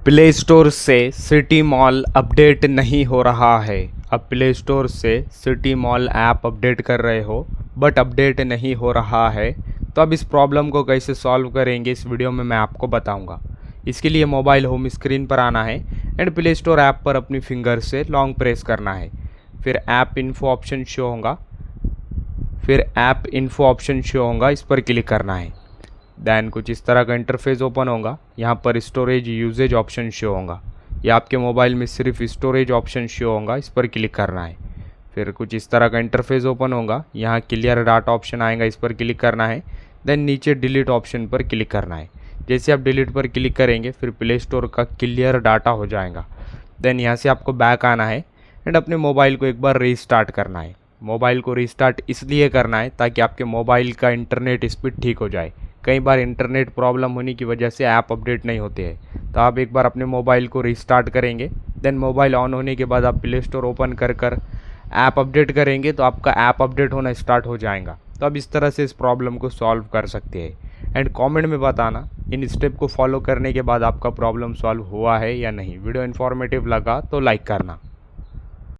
Play store से city mall update नहीं हो रहा है। अब प्ले स्टोर से सिटी मॉल ऐप अपडेट कर रहे हो बट अपडेट नहीं हो रहा है। तो अब इस प्रॉब्लम को कैसे सॉल्व करेंगे इस वीडियो में मैं आपको बताऊंगा। इसके लिए मोबाइल होम स्क्रीन पर आना है एंड प्ले स्टोर ऐप पर अपनी फिंगर से लॉन्ग प्रेस करना है। फिर ऐप इन्फो ऑप्शन शो होगा, इस पर क्लिक करना है। दैन कुछ इस तरह का इंटरफेस ओपन होगा। यहाँ पर स्टोरेज यूजेज ऑप्शन शो होगा। या आपके मोबाइल में सिर्फ स्टोरेज ऑप्शन शो होगा, इस पर क्लिक करना है। फिर कुछ इस तरह का इंटरफेस ओपन होगा। यहाँ क्लियर डाटा ऑप्शन आएगा, इस पर क्लिक करना है। देन नीचे डिलीट ऑप्शन पर क्लिक करना है। जैसे आप डिलीट पर क्लिक करेंगे फिर प्ले स्टोर का क्लियर डाटा हो जाएगा। देन यहाँ से आपको बैक आना है एंड अपने मोबाइल को एक बार रीस्टार्ट करना है। मोबाइल को रीस्टार्ट इसलिए करना है ताकि आपके मोबाइल का इंटरनेट स्पीड ठीक हो जाए। कई बार इंटरनेट प्रॉब्लम होने की वजह से ऐप अपडेट नहीं होते हैं। तो आप एक बार अपने मोबाइल को रीस्टार्ट करेंगे। देन मोबाइल ऑन होने के बाद आप प्ले स्टोर ओपन कर ऐप अपडेट करेंगे तो आपका ऐप अपडेट होना स्टार्ट हो जाएगा। तो अब इस तरह से इस प्रॉब्लम को सॉल्व कर सकते हैं एंड कमेंट में बताना इन स्टेप को फॉलो करने के बाद आपका प्रॉब्लम सॉल्व हुआ है या नहीं। वीडियो इन्फॉर्मेटिव लगा तो लाइक करना।